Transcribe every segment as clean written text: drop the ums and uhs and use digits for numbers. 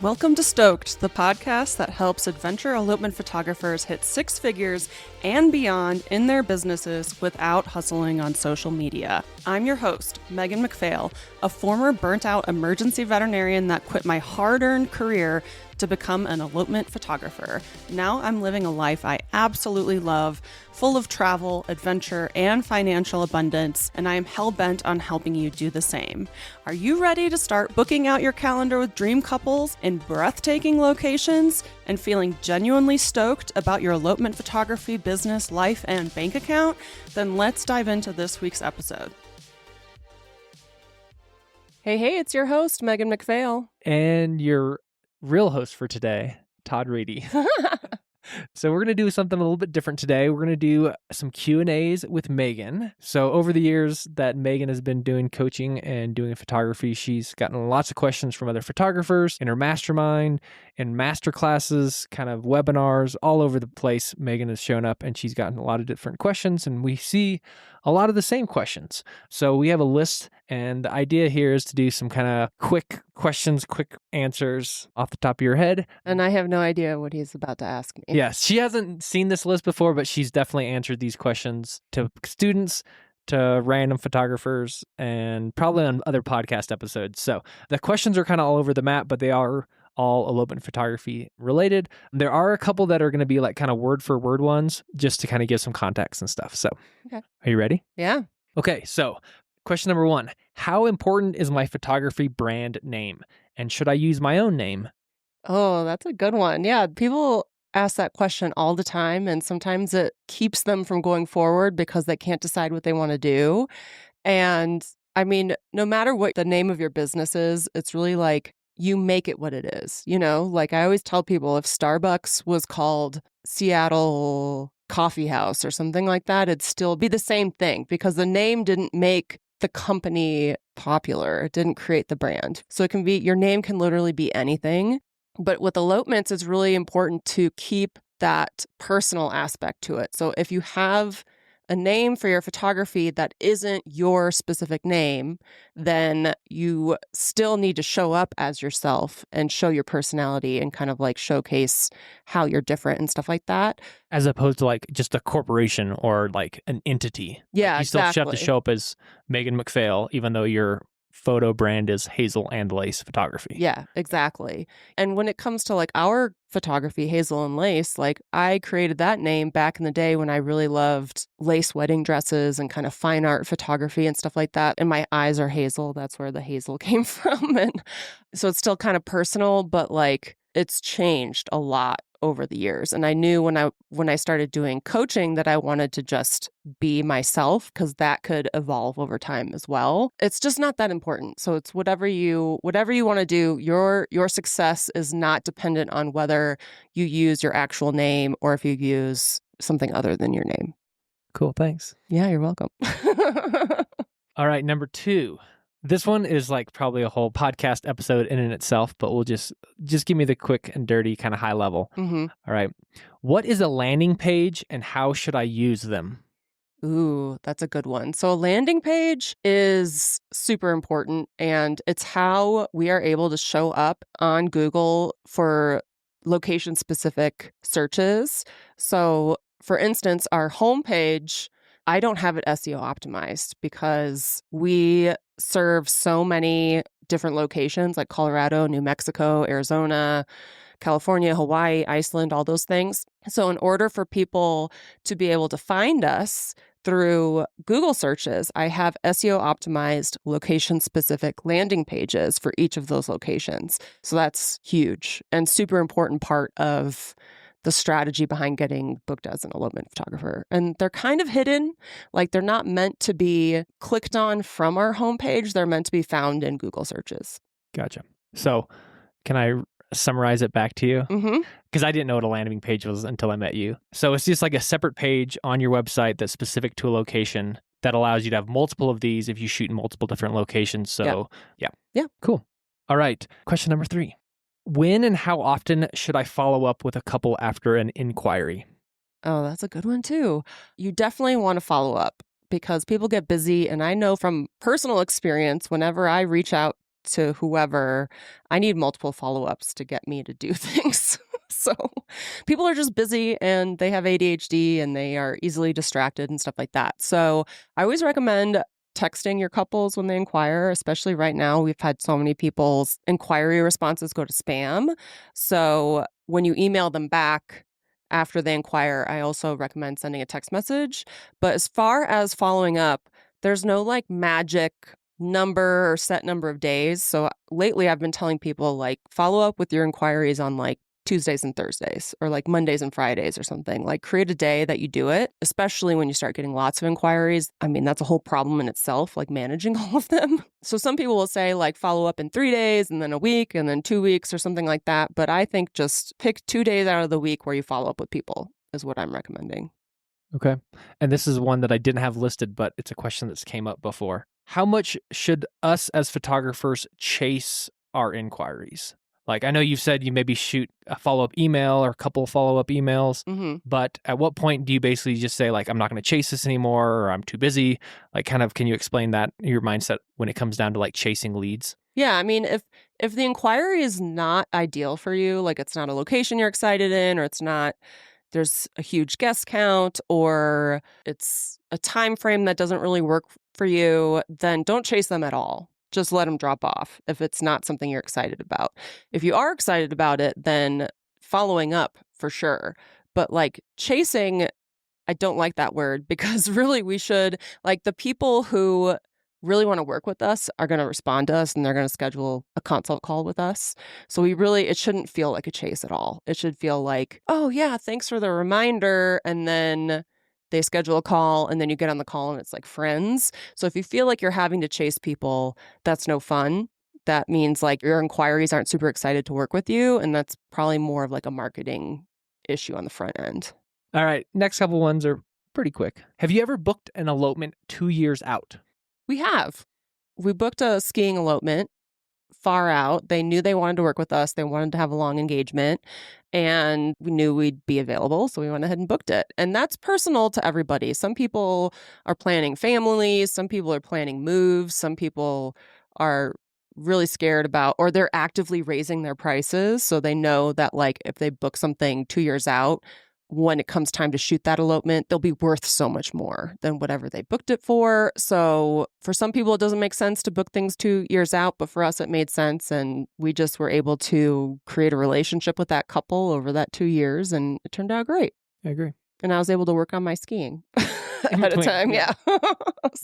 Welcome to Stoked, the podcast that helps adventure elopement photographers hit six figures and beyond in their businesses without hustling on social media. I'm your host, Megan MacPhail, a former burnt-out emergency veterinarian that quit my hard-earned career to become an elopement photographer. Now I'm living a life I absolutely love, full of travel, adventure, and financial abundance, and I am hell-bent on helping you do the same. Are you ready to start booking out your calendar with dream couples in breathtaking locations and feeling genuinely stoked about your elopement photography business, life, and bank account? Then let's dive into this week's episode. Hey, it's your host, Megan MacPhail. And your real host for today, Todd Reedy. So we're going to do something a little bit different today. We're going to do some Q&As with Megan. So over the years that Megan has been doing coaching and doing photography, she's gotten lots of questions from other photographers in her mastermind and master classes, kind of webinars, all over the place. Megan has shown up and she's gotten a lot of different questions, and we see a lot of the same questions. So we have a list, and the idea here is to do some kind of quick questions, quick answers off the top of your head. And I have no idea what he's about to ask me. Yes, she hasn't seen this list before, but she's definitely answered these questions to students, to random photographers, and probably on other podcast episodes. So the questions are kind of all over the map, but they are all elopement photography related. There are a couple that are going to be like kind of word for word ones, just to kind of give some context and stuff. So, okay. Are you ready? Yeah. Okay, so question number 1, how important is my photography brand name? And should I use my own name? Oh, that's a good one. Yeah, people ask that question all the time, and sometimes it keeps them from going forward because they can't decide what they want to do. And I mean, no matter what the name of your business is, it's really like you make it what it is. You know, like I always tell people, if Starbucks was called Seattle Coffee House or something like that, it'd still be the same thing because the name didn't make the company popular. It didn't create the brand. So it can be, your name can literally be anything. But with elopements, it's really important to keep that personal aspect to it. So if you have a name for your photography that isn't your specific name, then you still need to show up as yourself and show your personality and kind of like showcase how you're different and stuff like that. As opposed to like just a corporation or like an entity. Yeah, like you still have to show up as Megan MacPhail, even though your photo brand is Hazel and Lace Photography. Yeah, exactly. And when it comes to like our photography, Hazel and Lace, like I created that name back in the day when I really loved lace wedding dresses and kind of fine art photography and stuff like that. And my eyes are hazel. That's where the hazel came from. And so it's still kind of personal, but like it's changed a lot over the years. And I knew when I started doing coaching that I wanted to just be myself, because that could evolve over time as well. It's just not that important. So it's whatever you want to do. Your success is not dependent on whether you use your actual name or if you use something other than your name. Cool, thanks. Yeah, you're welcome. All right, number 2. This one is like probably a whole podcast episode in and itself, but we'll just give me the quick and dirty kind of high level. Mm-hmm. All right. What is a landing page and how should I use them? Ooh, that's a good one. So a landing page is super important, and it's how we are able to show up on Google for location-specific searches. So for instance, our homepage, I don't have it SEO optimized because we serve so many different locations like Colorado, New Mexico, Arizona, California, Hawaii, Iceland, all those things. So in order for people to be able to find us through Google searches, I have SEO optimized location-specific landing pages for each of those locations. So that's huge and super important part of the strategy behind getting booked as an elopement photographer. And they're kind of hidden, like they're not meant to be clicked on from our homepage. They're meant to be found in Google searches. Gotcha. So can I summarize it back to you? Mm-hmm. Because I didn't know what a landing page was until I met you. So it's just like a separate page on your website that's specific to a location that allows you to have multiple of these if you shoot in multiple different locations. So yeah. Cool. All right. Question number 3. When and how often should I follow up with a couple after an inquiry? Oh, that's a good one too. You definitely want to follow up because people get busy. And I know from personal experience, whenever I reach out to whoever, I need multiple follow-ups to get me to do things. So people are just busy and they have ADHD and they are easily distracted and stuff like that. So I always recommend texting your couples when they inquire, especially right now. We've had so many people's inquiry responses go to spam. So when you email them back after they inquire, I also recommend sending a text message. But as far as following up, there's no like magic number or set number of days. So lately I've been telling people like follow up with your inquiries on like Tuesdays and Thursdays or like Mondays and Fridays or something. Like create a day that you do it, especially when you start getting lots of inquiries. I mean, that's a whole problem in itself, like managing all of them. So some people will say like follow up in 3 days and then a week and then 2 weeks or something like that. But I think just pick 2 days out of the week where you follow up with people is what I'm recommending. Okay. And this is one that I didn't have listed, but it's a question that's came up before. How much should us as photographers chase our inquiries? Like, I know you've said you maybe shoot a follow-up email or a couple of follow-up emails, but at what point do you basically just say, like, I'm not going to chase this anymore, or I'm too busy? Like, kind of, can you explain that, your mindset when it comes down to, like, chasing leads? Yeah, I mean, if the inquiry is not ideal for you, like it's not a location you're excited in, or it's not, there's a huge guest count, or it's a time frame that doesn't really work for you, then don't chase them at all. Just let them drop off if it's not something you're excited about. If you are excited about it, then following up for sure. But like chasing, I don't like that word because really we should, like the people who really want to work with us are going to respond to us and they're going to schedule a consult call with us. So it shouldn't feel like a chase at all. It should feel like, oh yeah, thanks for the reminder. And then they schedule a call and then you get on the call and it's like friends. So if you feel like you're having to chase people, that's no fun. That means like your inquiries aren't super excited to work with you. And that's probably more of like a marketing issue on the front end. All right. Next couple ones are pretty quick. Have you ever booked an elopement 2 years out? We have. We booked a skiing elopement far out. They knew they wanted to work with us. They wanted to have a long engagement and we knew we'd be available. So we went ahead and booked it. And that's personal to everybody. Some people are planning families. Some people are planning moves. Some people are really scared about, or they're actively raising their prices. So they know that like if they book something 2 years out, when it comes time to shoot that elopement, they'll be worth so much more than whatever they booked it for. So for some people, it doesn't make sense to book things 2 years out, but for us, it made sense. And we just were able to create a relationship with that couple over that 2 years, and it turned out great. I agree. And I was able to work on my skiing at a time. Yeah.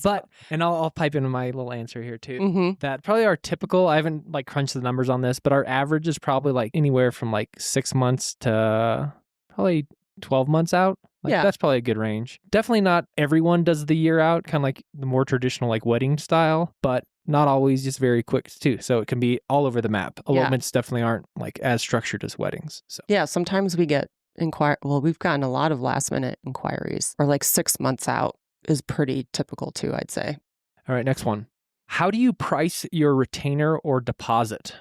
But, and I'll pipe in my little answer here too. That probably our typical, I haven't like crunched the numbers on this, but our average is probably like anywhere from like 6 months to probably 12 months out. Like, yeah. That's probably a good range. Definitely not everyone does the year out, kind of like the more traditional like wedding style, but not always, just very quick too. So it can be all over the map. Elopements definitely aren't like as structured as weddings. So yeah, sometimes we get we've gotten a lot of last minute inquiries, or like 6 months out is pretty typical too, I'd say. All right, next one. How do you price your retainer or deposit?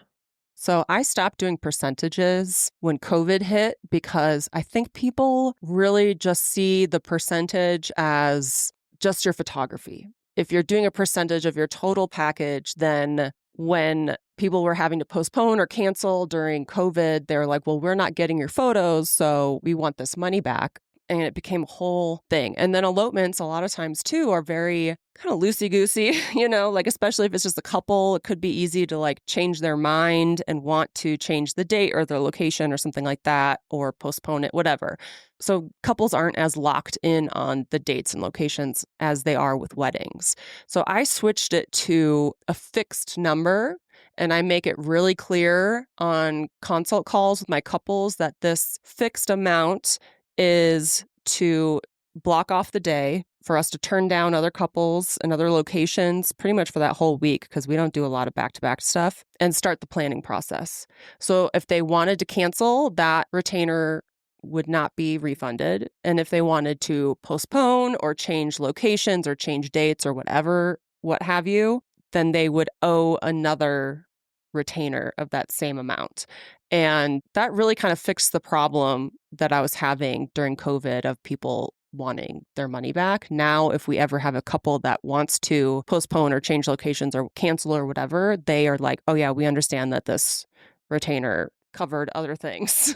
So I stopped doing percentages when COVID hit because I think people really just see the percentage as just your photography. If you're doing a percentage of your total package, then when people were having to postpone or cancel during COVID, they're like, well, we're not getting your photos, so we want this money back. And it became a whole thing. And then elopements, a lot of times too, are very kind of loosey-goosey, like especially if it's just a couple, it could be easy to like change their mind and want to change the date or their location or something like that, or postpone it, whatever. So couples aren't as locked in on the dates and locations as they are with weddings. So I switched it to a fixed number, and I make it really clear on consult calls with my couples that this fixed amount is to block off the day for us to turn down other couples and other locations pretty much for that whole week, because we don't do a lot of back-to-back stuff, and start the planning process. So if they wanted to cancel, that retainer would not be refunded. And if they wanted to postpone or change locations or change dates or whatever, what have you, then they would owe another retainer of that same amount. And that really kind of fixed the problem that I was having during COVID of people wanting their money back. Now, if we ever have a couple that wants to postpone or change locations or cancel or whatever, they are like, oh yeah, we understand that this retainer covered other things.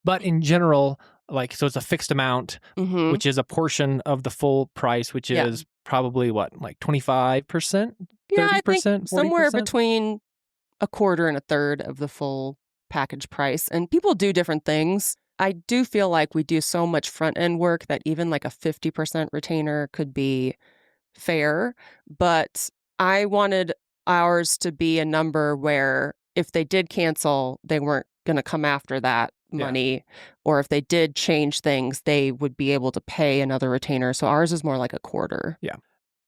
But in general, like, so it's a fixed amount, Mm-hmm. which is a portion of the full price, which Yeah. is probably what, like 25%, Yeah, I think 30%, somewhere 40%? between a quarter and a third of the full package price. And people do different things. I do feel like we do so much front end work that even like a 50% retainer could be fair. But I wanted ours to be a number where if they did cancel, they weren't going to come after that money. Or if they did change things, they would be able to pay another retainer. So ours is more like a quarter. Yeah.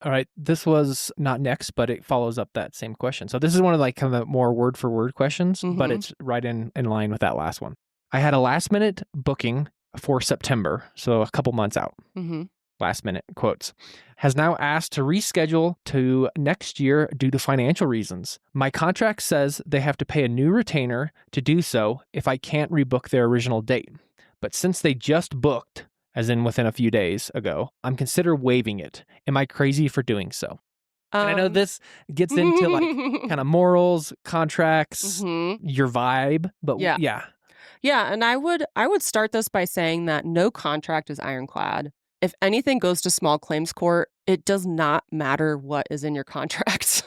All right. This was not next, but it follows up that same question. So this is one of like kind of more word for word questions, but Mhm. it's right in line with that last one. I had a last minute booking for September, so a couple months out. Mm-hmm. Last minute quotes, has now asked to reschedule to next year due to financial reasons. My contract says they have to pay a new retainer to do so if I can't rebook their original date. But since they just booked, as in within a few days ago, I'm consider waiving it. Am I crazy for doing so? And I know this gets into like kind of morals, contracts, Mm-hmm. your vibe, but Yeah. yeah. Yeah, and I would start this by saying that no contract is ironclad. If anything goes to small claims court, it does not matter what is in your contract.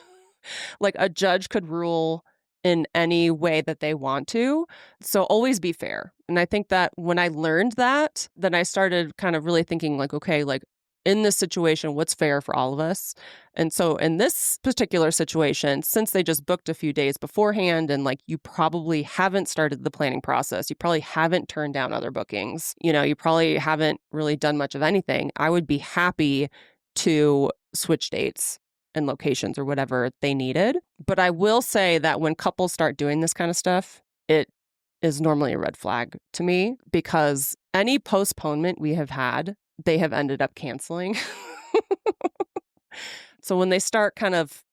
Like a judge could rule in any way that they want to. So always be fair. And I think that when I learned that, then I started kind of really thinking like, okay, like in this situation, what's fair for all of us? And so in this particular situation, since they just booked a few days beforehand and like you probably haven't started the planning process, you probably haven't turned down other bookings, you probably haven't really done much of anything, I would be happy to switch dates and locations or whatever they needed. But I will say that when couples start doing this kind of stuff, it is normally a red flag to me because any postponement we have had, they have ended up canceling. So when they start kind of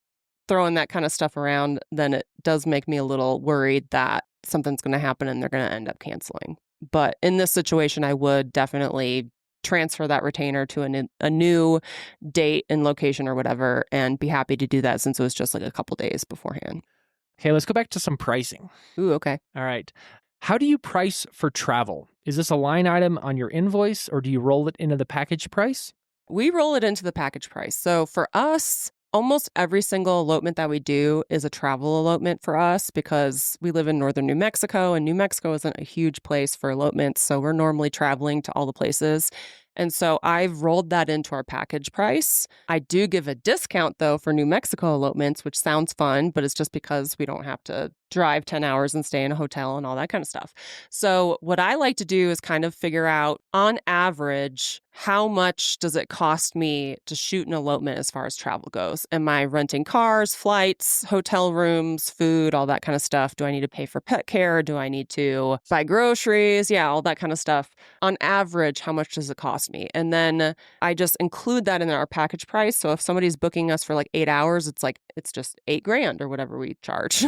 throwing that kind of stuff around, then it does make me a little worried that something's going to happen and they're going to end up canceling. But in this situation, I would definitely transfer that retainer to a new date and location or whatever, and be happy to do that since it was just like a couple days beforehand. Okay, let's go back to some pricing. Ooh, okay. All right. How do you price for travel? Is this a line item on your invoice or do you roll it into the package price? We roll it into the package price. So for us, almost every single elopement that we do is a travel elopement for us because we live in northern New Mexico and New Mexico isn't a huge place for elopements. So we're normally traveling to all the places. And so I've rolled that into our package price. I do give a discount though for New Mexico elopements, which sounds fun, but it's just because we don't have to drive 10 hours and stay in a hotel and all that kind of stuff. So what I like to do is kind of figure out on average, how much does it cost me to shoot an elopement as far as travel goes? Am I renting cars, flights, hotel rooms, food, all that kind of stuff? Do I need to pay for pet care? Do I need to buy groceries? Yeah, all that kind of stuff. On average, how much does it cost me? And then I just include that in our package price. So if somebody's booking us for like 8 hours, it's just $8,000 or whatever we charge.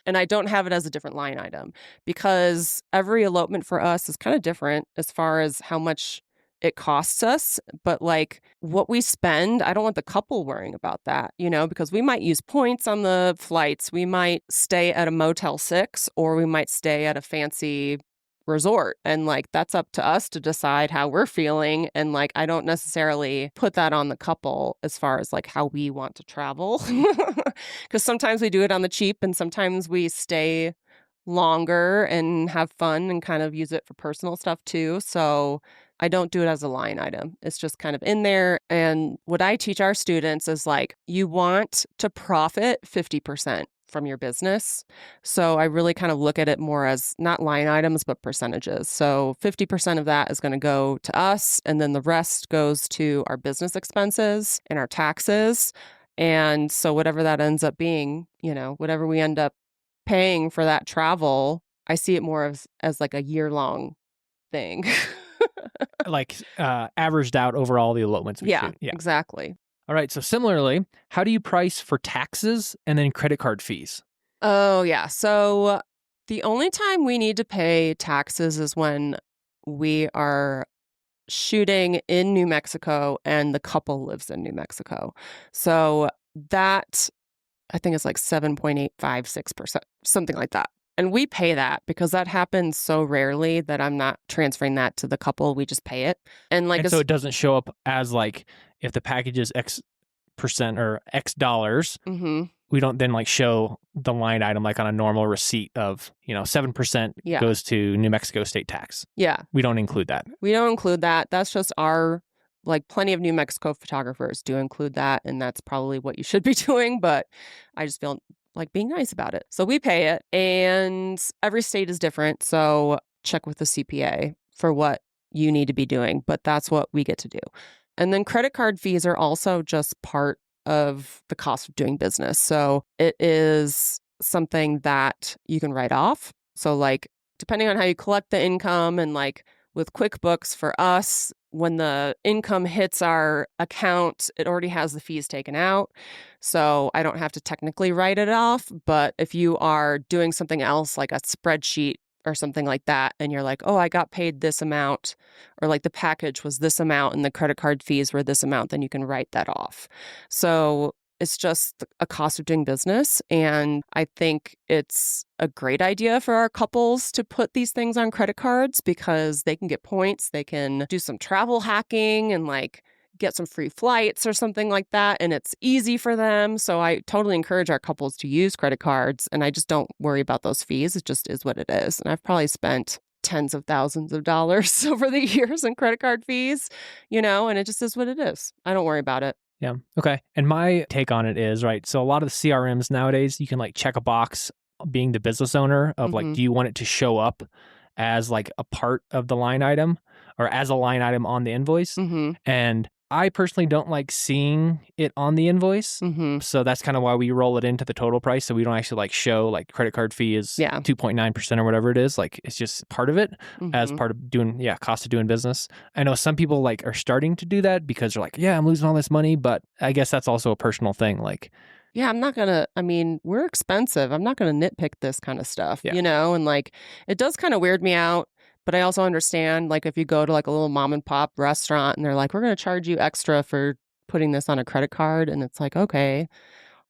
And I don't have it as a different line item because every elopement for us is kind of different as far as how much it costs us, but like what we spend, I don't want the couple worrying about that, because we might use points on the flights. We might stay at a Motel 6 or we might stay at a fancy resort. And like that's up to us to decide how we're feeling. And like I don't necessarily put that on the couple as far as like how we want to travel. Because sometimes we do it on the cheap and sometimes we stay longer and have fun and kind of use it for personal stuff too. So I don't do it as a line item. It's just kind of in there. And what I teach our students is like, you want to profit 50% from your business. So I really kind of look at it more as not line items, but percentages. So 50% of that is going to go to us. And then the rest goes to our business expenses and our taxes. And so whatever that ends up being, whatever we end up paying for that travel, I see it more as like a year-long thing. Like averaged out over all the elopements we shoot. Yeah, exactly. All right. So similarly, how do you price for taxes and then credit card fees? Oh, yeah. So the only time we need to pay taxes is when we are shooting in New Mexico and the couple lives in New Mexico. So that I think it's like 7.856%, something like that. And we pay that because that happens so rarely that I'm not transferring that to the couple. We just pay it. And like, And so it doesn't show up as like if the package is X percent or X dollars, we don't then like show the line item like on a normal receipt of, 7% goes to New Mexico state tax. Yeah. We don't include that. We don't include that. That's just like plenty of New Mexico photographers do include that. And that's probably what you should be doing. But I just feel like being nice about it. So we pay it, and every state is different. So check with the CPA for what you need to be doing, but that's what we get to do. And then credit card fees are also just part of the cost of doing business. So it is something that you can write off. So like, depending on how you collect the income, and like with QuickBooks for us, when the income hits our account, it already has the fees taken out. So I don't have to technically write it off. But if you are doing something else like a spreadsheet or something like that, and you're like, oh, I got paid this amount, or like the package was this amount and the credit card fees were this amount, then you can write that off. So it's just a cost of doing business. And I think it's a great idea for our couples to put these things on credit cards because they can get points. They can do some travel hacking and like get some free flights or something like that. And it's easy for them. So I totally encourage our couples to use credit cards. And I just don't worry about those fees. It just is what it is. And I've probably spent tens of thousands of dollars over the years in credit card fees, and it just is what it is. I don't worry about it. Yeah. Okay. And my take on it is, right, so a lot of the CRMs nowadays, you can like check a box being the business owner of like, do you want it to show up as like a part of the line item or as a line item on the invoice? And I personally don't like seeing it on the invoice. So that's kind of why we roll it into the total price. So we don't actually like show like credit card fee is 2.9% or whatever it is. Like it's just part of it as part of doing, cost of doing business. I know some people like are starting to do that because they're like, yeah, I'm losing all this money. But I guess that's also a personal thing. Like, yeah, we're expensive. I'm not going to nitpick this kind of stuff, and like, it does kind of weird me out. But I also understand, like, if you go to like a little mom and pop restaurant and they're like, we're going to charge you extra for putting this on a credit card. And it's like, okay,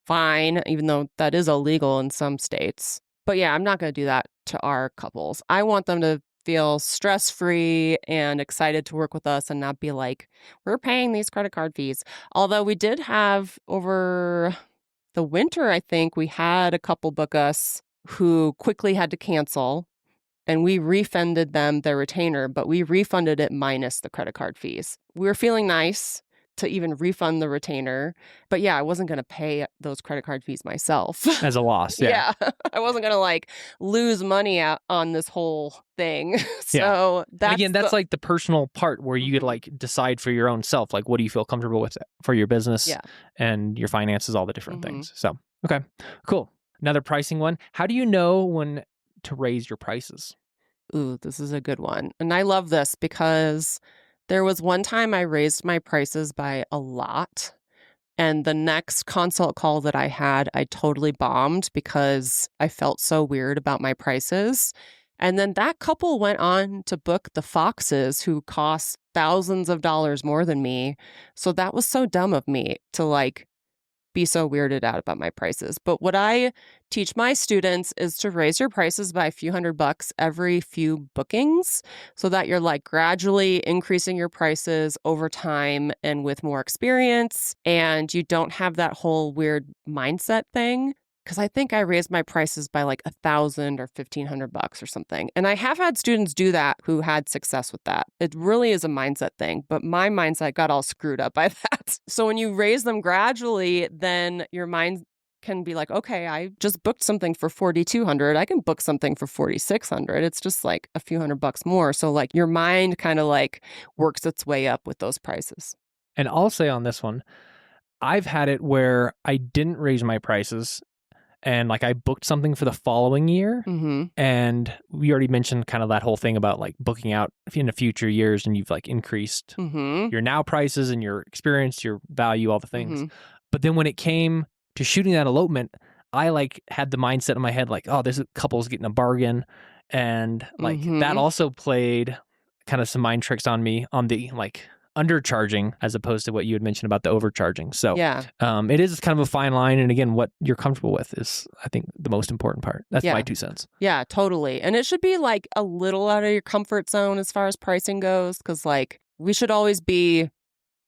fine, even though that is illegal in some states. But yeah, I'm not going to do that to our couples. I want them to feel stress-free and excited to work with us and not be like, we're paying these credit card fees. Although we did have over the winter, I think we had a couple book us who quickly had to cancel. And we refunded them their retainer, but we refunded it minus the credit card fees. We were feeling nice to even refund the retainer. But yeah, I wasn't going to pay those credit card fees myself. As a loss, yeah. I wasn't going to like lose money out on this whole thing. So that's like the personal part where you could like decide for your own self, like what do you feel comfortable with for your business and your finances, all the different things. So, okay, cool. Another pricing one. How do you know when to raise your prices? Ooh, this is a good one. And I love this because there was one time I raised my prices by a lot. And the next consult call that I had, I totally bombed because I felt so weird about my prices. And then that couple went on to book the Foxes, who cost thousands of dollars more than me. So that was so dumb of me to like be so weirded out about my prices. But what I teach my students is to raise your prices by a few $100 every few bookings so that you're like gradually increasing your prices over time and with more experience, and you don't have that whole weird mindset thing. Because I think I raised my prices by like $1,000 or $1,500 or something. And I have had students do that who had success with that. It really is a mindset thing, but my mindset got all screwed up by that. So when you raise them gradually, then your mind can be like, okay, I just booked something for $4,200. I can book something for $4,600. It's just like a few $100 more. So like your mind kind of like works its way up with those prices. And I'll say on this one, I've had it where I didn't raise my prices. And like I booked something for the following year. And we already mentioned kind of that whole thing about like booking out in the future years, and you've like increased your now prices and your experience, your value, all the things. But then when it came to shooting that elopement, I like had the mindset in my head like, oh, this couple's getting a bargain. And like that also played kind of some mind tricks on me on the like undercharging as opposed to what you had mentioned about the overcharging. So Yeah. it is kind of a fine line. And again, what you're comfortable with is, I think, the most important part. That's my 2 cents. Yeah, totally. And it should be like a little out of your comfort zone as far as pricing goes, because like we should always be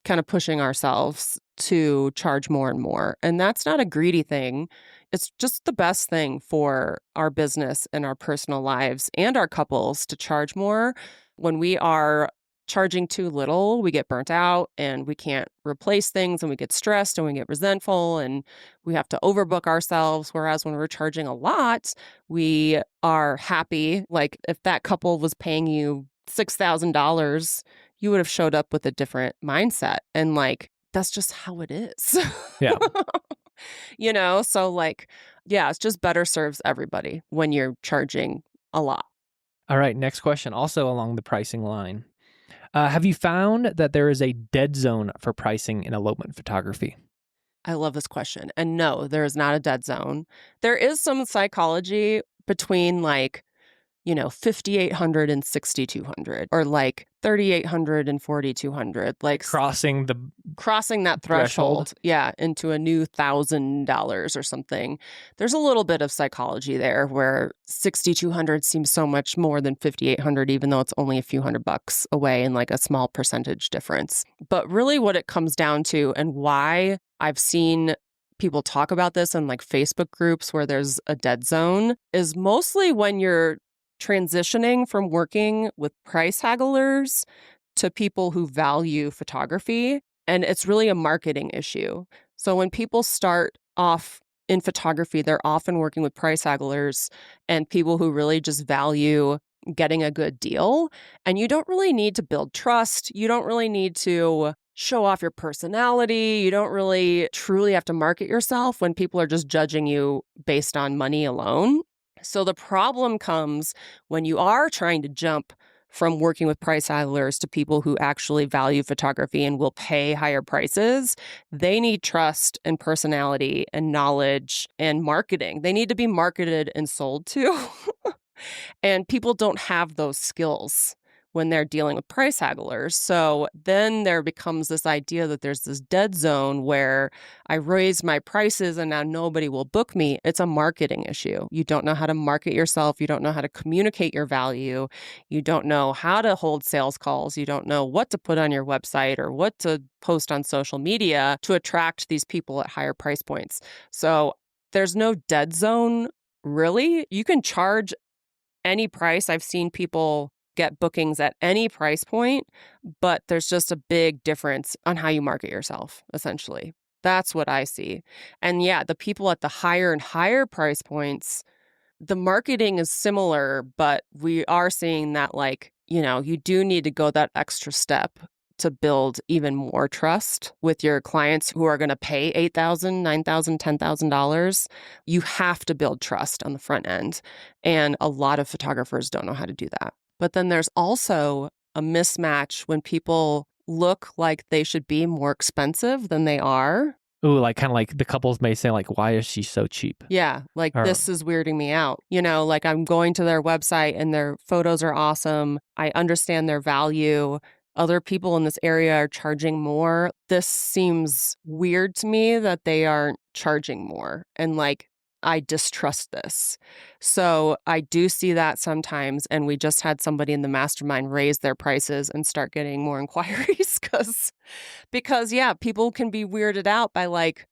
kind of pushing ourselves to charge more and more. And that's not a greedy thing. It's just the best thing for our business and our personal lives and our couples to charge more. When we are charging too little, we get burnt out and we can't replace things and we get stressed and we get resentful and we have to overbook ourselves. Whereas when we're charging a lot, we are happy. Like if that couple was paying you $6,000, you would have showed up with a different mindset. And like, that's just how it is. Yeah. So like, yeah, it's just better serves everybody when you're charging a lot. All right. Next question, also along the pricing line. Have you found that there is a dead zone for pricing in elopement photography? I love this question. And no, there is not a dead zone. There is some psychology between like, 5,800 and 6,200 or like 3,800 and 4,200, like crossing that threshold. Yeah. Into a new $1,000 or something. There's a little bit of psychology there where 6,200 seems so much more than 5,800, even though it's only a few $100 away and like a small percentage difference. But really what it comes down to and why I've seen people talk about this in like Facebook groups where there's a dead zone is mostly when you're transitioning from working with price hagglers to people who value photography. And it's really a marketing issue. So when people start off in photography, they're often working with price hagglers and people who really just value getting a good deal. And you don't really need to build trust. You don't really need to show off your personality. You don't really truly have to market yourself when people are just judging you based on money alone. So the problem comes when you are trying to jump from working with price hagglers to people who actually value photography and will pay higher prices. They need trust and personality and knowledge and marketing. They need to be marketed and sold to. And people don't have those skills when they're dealing with price hagglers. So then there becomes this idea that there's this dead zone where I raised my prices and now nobody will book me. It's a marketing issue. You don't know how to market yourself. You don't know how to communicate your value. You don't know how to hold sales calls. You don't know what to put on your website or what to post on social media to attract these people at higher price points. So there's no dead zone, really. You can charge any price. I've seen people get bookings at any price point, but there's just a big difference on how you market yourself, essentially. That's what I see. And yeah, the people at the higher and higher price points, the marketing is similar, but we are seeing that like, you do need to go that extra step to build even more trust with your clients who are going to pay $8,000, $9,000, $10,000. You have to build trust on the front end. And a lot of photographers don't know how to do that. But then there's also a mismatch when people look like they should be more expensive than they are. Ooh, like kind of like the couples may say like, why is she so cheap? Yeah, like this is weirding me out. Like I'm going to their website and their photos are awesome. I understand their value. Other people in this area are charging more. This seems weird to me that they aren't charging more. And like, I distrust this. So I do see that sometimes. And we just had somebody in the mastermind raise their prices and start getting more inquiries because yeah, people can be weirded out by like,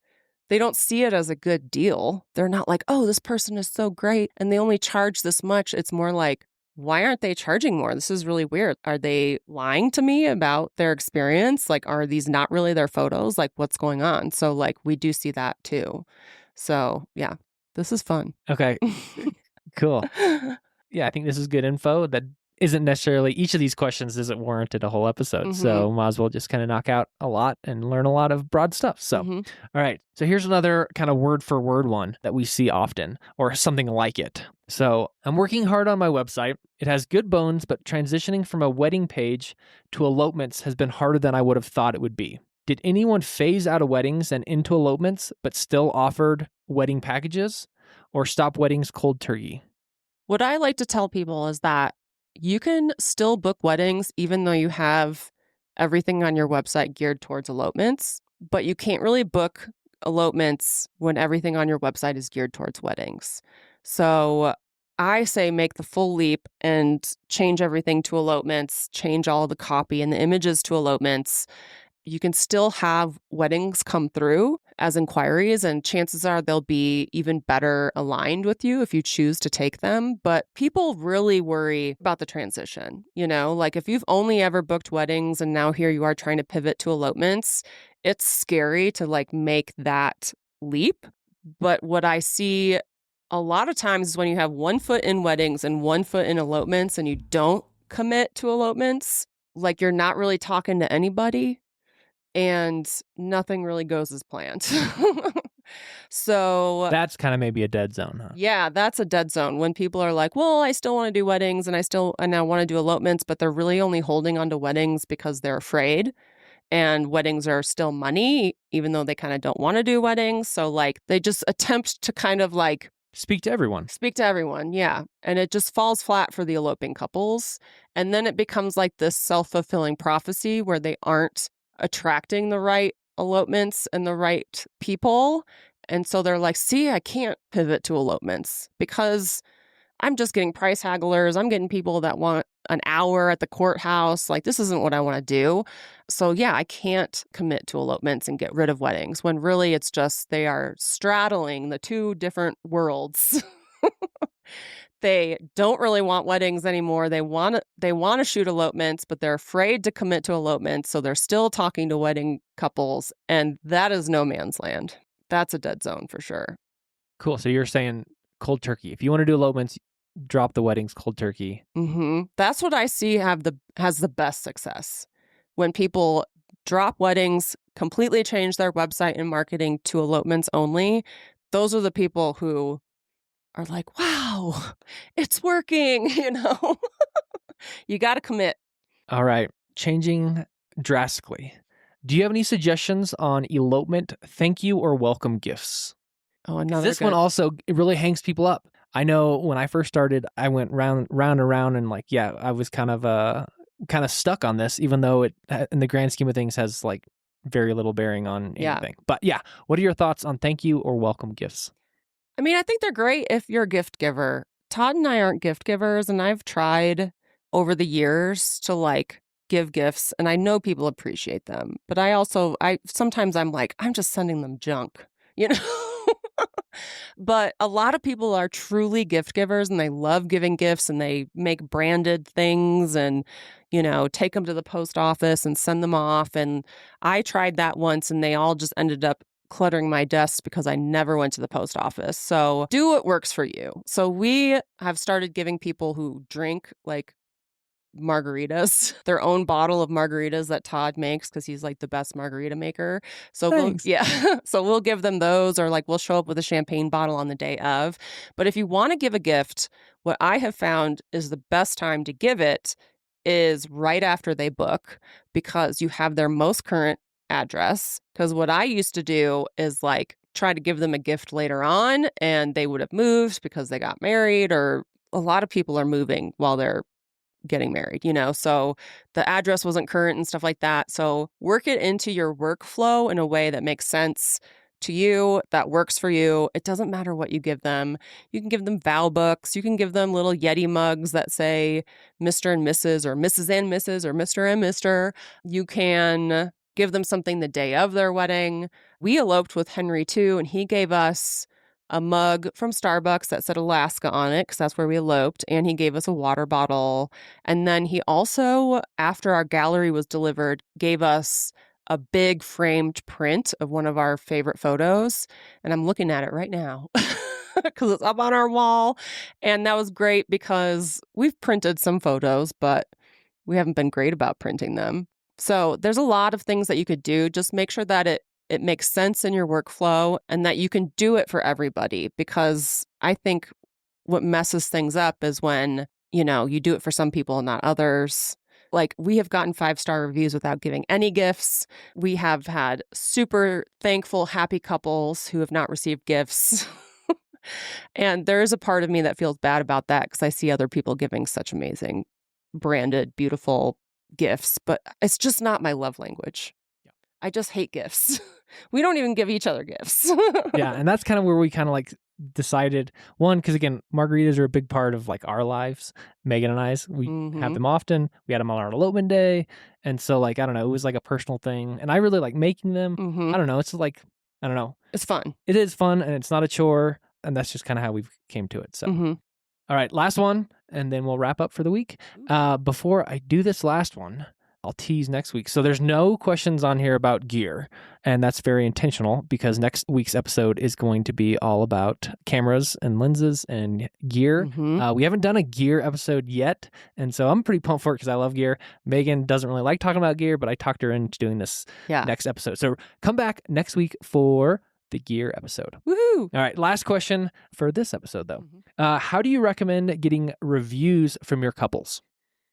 they don't see it as a good deal. They're not like, oh, this person is so great and they only charge this much. It's more like, why aren't they charging more? This is really weird. Are they lying to me about their experience? Like, are these not really their photos? Like, what's going on? So like, we do see that too. So yeah. This is fun. Okay, cool. Yeah, I think this is good info that isn't necessarily, each of these questions isn't warranted a whole episode. Mm-hmm. So might as well just kind of knock out a lot and learn a lot of broad stuff. So, All right. So here's another kind of word for word one that we see often or something like it. So I'm working hard on my website. It has good bones, but transitioning from a wedding page to elopements has been harder than I would have thought it would be. Did anyone phase out of weddings and into elopements, but still offered wedding packages or stop weddings cold turkey? What I like to tell people is that you can still book weddings even though you have everything on your website geared towards elopements, but you can't really book elopements when everything on your website is geared towards weddings. So I say make the full leap and change everything to elopements, change all the copy and the images to elopements. You can still have weddings come through as inquiries, and chances are they'll be even better aligned with you if you choose to take them. But people really worry about the transition. Like if you've only ever booked weddings and now here you are trying to pivot to elopements, it's scary to like make that leap. But what I see a lot of times is when you have 1 foot in weddings and 1 foot in elopements and you don't commit to elopements, like you're not really talking to anybody and nothing really goes as planned. So That's kind of maybe a dead zone, huh? yeah, that's a dead zone when people are like, well, I still want to do weddings and I want to do elopements, but they're really only holding on to weddings because they're afraid. And weddings are still money, even though they kind of don't want to do weddings. So like they just attempt to kind of like Speak to everyone. speak to everyone, yeah. And it just falls flat for the eloping couples. And then it becomes like this self-fulfilling prophecy where they aren't attracting the right elopements and the right people. And so they're like, see, I can't pivot to elopements because I'm just getting price hagglers. I'm getting people that want an hour at the courthouse. Like, this isn't what I want to do. So, yeah, I can't commit to elopements and get rid of weddings when really it's just they are straddling the two different worlds. They don't really want weddings anymore. They want to shoot elopements, but they're afraid to commit to elopements. So they're still talking to wedding couples. And that is no man's land. That's a dead zone for sure. Cool. So you're saying cold turkey. If you want to do elopements, drop the weddings cold turkey. That's what I see has the best success. When people drop weddings, completely change their website and marketing to elopements only, those are the people who are like, wow, it's working, You got to commit. All right. Changing drastically. Do you have any suggestions on elopement, thank you, or welcome gifts? Oh, another This one also, it really hangs people up. I know when I first started, I went round and around and like, yeah, I was kind of stuck on this, even though it, in the grand scheme of things, has like very little bearing on anything. But yeah, what are your thoughts on thank you or welcome gifts? I mean, I think they're great if you're a gift giver. Todd and I aren't gift givers, and I've tried over the years to like give gifts, and I know people appreciate them. But I sometimes I'm like, I'm just sending them junk, you know? But a lot of people are truly gift givers and they love giving gifts and they make branded things and, take them to the post office and send them off. And I tried that once and they all just ended up cluttering my desk because I never went to the post office. So do what works for you. So we have started giving people who drink like margaritas, their own bottle of margaritas that Todd makes because he's like the best margarita maker. So Thanks. so we'll give them those, or like we'll show up with a champagne bottle on the day of. But if you want to give a gift, what I have found is the best time to give it is right after they book because you have their most current address. Because what I used to do is like try to give them a gift later on and they would have moved because they got married, or a lot of people are moving while they're getting married, so the address wasn't current and stuff like that. So work it into your workflow in a way that makes sense to you, that works for you. It doesn't matter what you give them. You can give them vow books. You can give them little Yeti mugs that say Mr. and Mrs. or Mrs. and Mrs. or Mr. and Mr. You can give them something the day of their wedding. We eloped with Henry too, and he gave us a mug from Starbucks that said Alaska on it because that's where we eloped. And he gave us a water bottle. And then he also, after our gallery was delivered, gave us a big framed print of one of our favorite photos. And I'm looking at it right now because it's up on our wall. And that was great because we've printed some photos, but we haven't been great about printing them. So there's a lot of things that you could do. Just make sure that it makes sense in your workflow and that you can do it for everybody, because I think what messes things up is when, you do it for some people and not others. Like we have gotten 5-star reviews without giving any gifts. We have had super thankful, happy couples who have not received gifts. And there is a part of me that feels bad about that because I see other people giving such amazing branded, beautiful gifts, but it's just not my love language. I just hate gifts. We don't even give each other gifts. Yeah, and that's kind of where we kind of like decided, one, because again, margaritas are a big part of like our lives. Megan and I's, we have them often. We had them on our elopement day. And so like, I don't know, it was like a personal thing. And I really like making them. I don't know. It's like, I don't know. It's fun. It is fun and it's not a chore. And that's just kind of how we came to it. So, all right, last one. And then we'll wrap up for the week. Before I do this last one, I'll tease next week. So there's no questions on here about gear, and that's very intentional because next week's episode is going to be all about cameras and lenses and gear. We haven't done a gear episode yet, and so I'm pretty pumped for it because I love gear. Megan doesn't really like talking about gear, but I talked her into doing this next episode. So come back next week for the gear episode. Woohoo! All right, last question for this episode, though. How do you recommend getting reviews from your couples?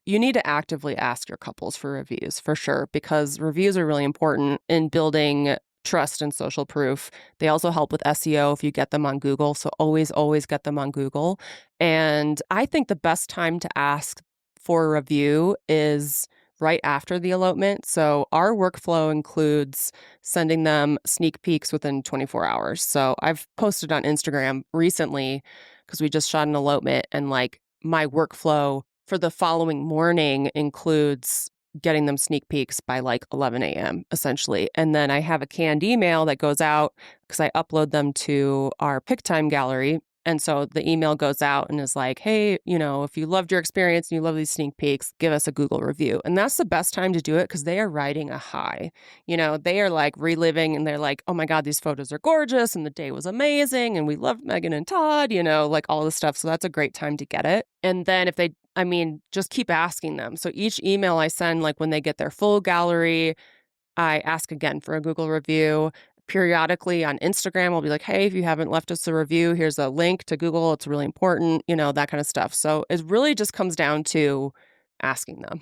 You need to actively ask your couples for reviews, for sure, because reviews are really important in building trust and social proof. They also help with SEO if you get them on Google. So always, always get them on Google. And I think the best time to ask for a review is right after the elopement. So our workflow includes sending them sneak peeks within 24 hours. So I've posted on Instagram recently because we just shot an elopement, and like my workflow for the following morning includes getting them sneak peeks by like 11 a.m. essentially. And then I have a canned email that goes out because I upload them to our pick time gallery. And so the email goes out and is like, hey, you know, if you loved your experience and you love these sneak peeks, give us a Google review. And that's the best time to do it because they are riding a high. You know, they are like reliving and they're like, oh my God, these photos are gorgeous and the day was amazing and we loved Megan and Todd, you know, like all this stuff. So that's a great time to get it. And then if they, I mean, just keep asking them. So each email I send, like when they get their full gallery, I ask again for a Google review. Periodically on Instagram, I'll be like, hey, if you haven't left us a review, here's a link to Google. It's really important, you know, that kind of stuff. So it really just comes down to asking them.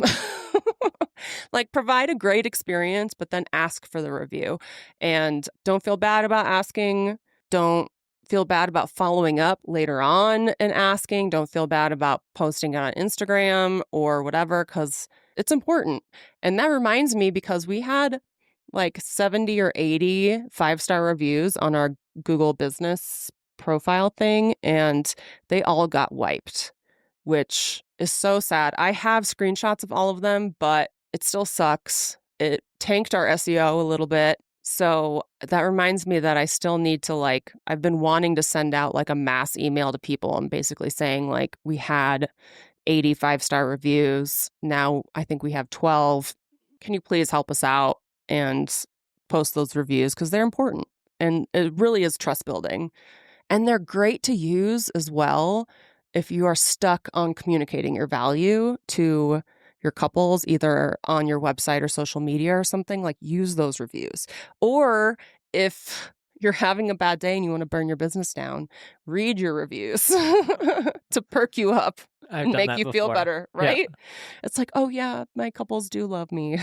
Like provide a great experience, but then ask for the review. And don't feel bad about asking. Don't feel bad about following up later on and asking. Don't feel bad about posting it on Instagram or whatever, because it's important. And that reminds me, because we had like 70 or 80 5-star reviews on our Google business profile thing, and they all got wiped, which is so sad. I have screenshots of all of them, but it still sucks. It tanked our SEO a little bit. So that reminds me that I still need to like, I've been wanting to send out like a mass email to people and basically saying like, we had 80 5-star reviews. Now I think we have 12. Can you please help us out and post those reviews because they're important and it really is trust building. And they're great to use as well if you are stuck on communicating your value to your couples, either on your website or social media or something. Like use those reviews. Or if you're having a bad day and you want to burn your business down, read your reviews to perk you up and make you feel better, right? Yeah. It's like, oh yeah, my couples do love me.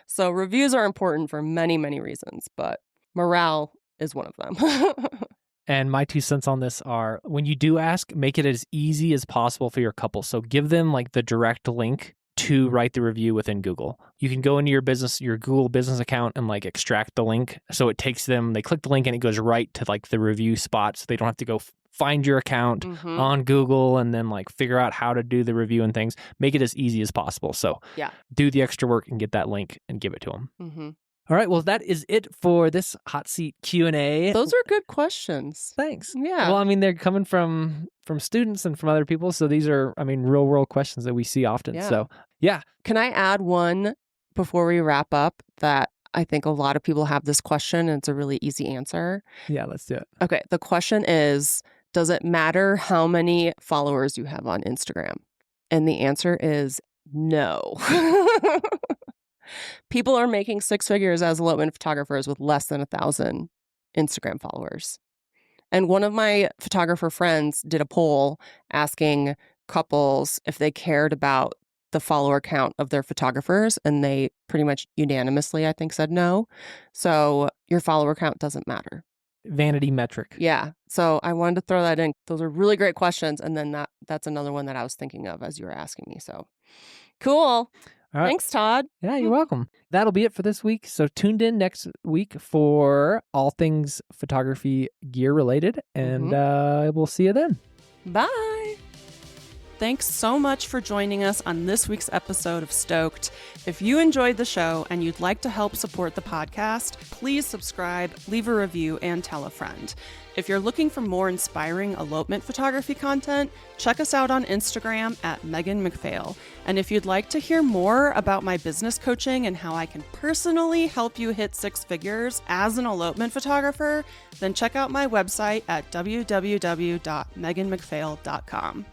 So reviews are important for many, many reasons, but morale is one of them. And my 2 cents on this are, when you do ask, make it as easy as possible for your couple. So give them like the direct link to write the review within Google. You can go into your Google business account and like extract the link. So it takes them, they click the link and it goes right to like the review spot. So they don't have to go find your account on Google and then like figure out how to do the review and things. Make it as easy as possible. So do the extra work and get that link and give it to them. All right. Well, that is it for this hot seat Q&A. Those are good questions. Thanks. Yeah. Well, I mean, they're coming from students and from other people. So these are, I mean, real world questions that we see often. Yeah. So yeah. Can I add one before we wrap up that I think a lot of people have this question and it's a really easy answer? Yeah, let's do it. Okay. The question is, does it matter how many followers you have on Instagram? And the answer is no. People are making 6 figures as elopement photographers with less than 1,000 Instagram followers. And one of my photographer friends did a poll asking couples if they cared about the follower count of their photographers, and they pretty much unanimously, I think, said no. So your follower count doesn't matter. vanity metric. Yeah. So I wanted to throw that in. Those are really great questions. And then that's another one that I was thinking of as you were asking me. So cool. All right. Thanks, Todd. Yeah, you're welcome. That'll be it for this week. So tuned in next week for all things photography gear related. And we'll see you then. Bye. Thanks so much for joining us on this week's episode of Stoked. If you enjoyed the show and you'd like to help support the podcast, please subscribe, leave a review, and tell a friend. If you're looking for more inspiring elopement photography content, check us out on Instagram at Megan MacPhail. And if you'd like to hear more about my business coaching and how I can personally help you hit 6 figures as an elopement photographer, then check out my website at www.meganmacphail.com.